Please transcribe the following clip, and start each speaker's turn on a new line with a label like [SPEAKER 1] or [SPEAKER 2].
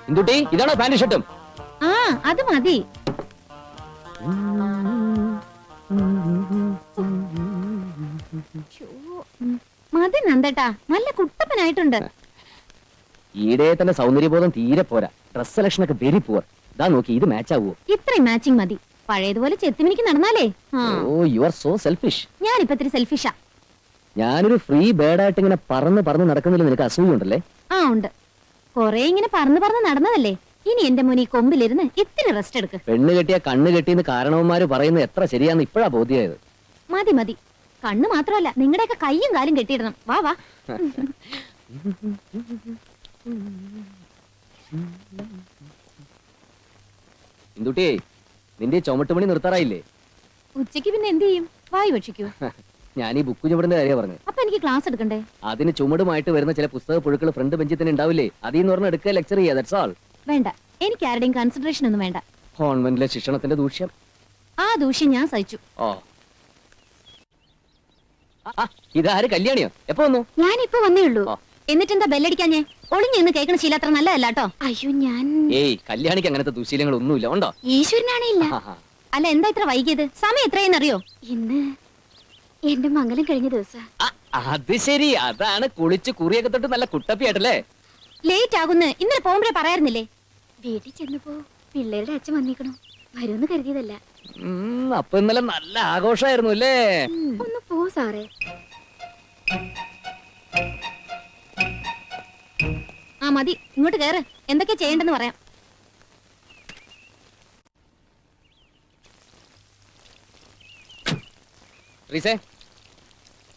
[SPEAKER 1] ഇന്ദുട്ടി ഇതാണോ പാന്റ് ഷർട്ടും?
[SPEAKER 2] ആ അത് മതി. മതി നന്ദേട്ടാ, നല്ല കുട്ടപ്പനായിട്ടുണ്ട്.
[SPEAKER 1] ഈടെ തന്നെ സൗന്ദര്യബോധം തീരെ പോരാ. ഡ്രസ് സെലക്ഷൻ ഒക്കെ വെരി പുവർ. ഇതാ നോക്കി, ഇത് മാച്ച് ആവുമോ?
[SPEAKER 2] ഇത്രയും മാച്ചിങ് മതി. പഴയതുപോലെ ചെത്തിമിനിക്ക് നടന്നാലേ.
[SPEAKER 1] ഓ യു ആർ സോ സെൽഫിഷ്.
[SPEAKER 2] ഞാനിപ്പോ ഇത്തിരി സെൽഫിഷാ.
[SPEAKER 1] ഞാനൊരു ഫ്രീ ബേർഡ് ആയിട്ട് ഇങ്ങനെ പറന്ന് പറന്ന് നടക്കുന്നില്ല, നിനക്ക് അസൂയുണ്ടല്ലേ?
[SPEAKER 2] ആ ഉണ്ട്. കൊറേ ഇങ്ങനെ പറന്ന് പറന്ന് നടന്നതല്ലേ. ഇനി എന്റെ മുനി കൊമ്പിലിരുന്ന് ഇത്തിരി റെസ്റ്റ് എടുക്ക്.
[SPEAKER 1] പെണ്ണ് കെട്ടിയ കണ്ണ് കെട്ടിന്ന് കാരണവന്മാര് പറയുന്നത് എത്ര ശരിയാന്ന് ഇപ്പോഴാ ബോധ്യമായത്.
[SPEAKER 2] മതി മതി. കണ്ണ് മാത്രമല്ല, നിങ്ങളുടെയൊക്കെ കയ്യും കാലും കെട്ടിയിടണം. വാ വാ.
[SPEAKER 1] ഇന്ദുട്ടി, നിന്റെ ചുമട്ടുപണി നിർത്താറായില്ലേ?
[SPEAKER 2] ഉച്ചയ്ക്ക് പിന്നെ എന്ത് ചെയ്യും? വായി ഭക്ഷിക്കൂ.
[SPEAKER 1] ഞാൻ ഈ ബുക്ക് ചുമടുന്ന കാര്യം പറഞ്ഞു.
[SPEAKER 2] അപ്പൊ എനിക്ക് ക്ലാസ് എടുക്കണ്ടേ?
[SPEAKER 1] അതിന് ചുമടുമായിട്ട് വരുന്ന ചില പുസ്തക പുഴുക്കൾ ഫ്രണ്ട് ബെഞ്ചിൽ തന്നെ ഉണ്ടാവില്ലേ? അതിന്ന് പറഞ്ഞ എടുക്കുക, ലെക്ചർ ചെയ്യുക. That's all.
[SPEAKER 2] വേണ്ട, എനിക്ക് ആരുടെയും കൺസിഡറേഷൻ ഒന്നും വേണ്ട.
[SPEAKER 1] കോൺവെന്റിലെ ശിക്ഷണത്തിന്റെ ദൂഷ്യം.
[SPEAKER 2] ആ ദൂഷ്യം ഞാൻ സഹിച്ചു.
[SPEAKER 1] ഓ, ഇതാര് കല്യാണിയോ? എപ്പോ വന്നു?
[SPEAKER 2] ഞാനിപ്പോ വന്നേ ഉള്ളൂ. എന്നിട്ടെന്താ ബെല്ലടിക്കാഞ്ഞേ? ഒളിഞ്ഞെന്ന് കേൾക്കണ ശീലം അത്ര നല്ലതല്ല കേട്ടോ. അയ്യോ ഞാൻ
[SPEAKER 1] ഏയ്, കല്യാണിക്ക് അങ്ങനത്തെ ദുശീലങ്ങൾ ഒന്നുമില്ല. ഉണ്ടോ?
[SPEAKER 2] ഈശ്വരനാണേ ഇല്ല. അല്ല, എന്താ ഇത്ര വൈകിയത്? സമയം എത്രയെന്നറിയോ? ഇന്ന് എന്റെ മംഗലം കഴിഞ്ഞ ദിവസം.
[SPEAKER 1] അത് ശരി, അതാണ് കുളിച്ച് കുറിയൊക്കെ തൊട്ട് നല്ല കുട്ടപ്പിയായിട്ടല്ലേ?
[SPEAKER 2] ലേറ്റ് ആകുന്ന് ഇന്നലെ പോകുമ്പോഴേ പറയാറുന്നില്ലേ? വീട്ടിൽ ചെന്നപ്പോ പിള്ളേരുടെ അച്ഛൻ വന്നിക്കണു. വരുമെന്ന് കരുതിയതല്ല.
[SPEAKER 1] അപ്പൊ ഇന്നലെ നല്ല ആഘോഷമായിരുന്നു അല്ലേ?
[SPEAKER 2] ഒന്ന് പോ സാറേ. ആ മതി, ഇങ്ങോട്ട് കേറ്. എന്തൊക്കെ ചെയ്യണ്ടെന്ന് പറയാം.
[SPEAKER 1] റീസേ,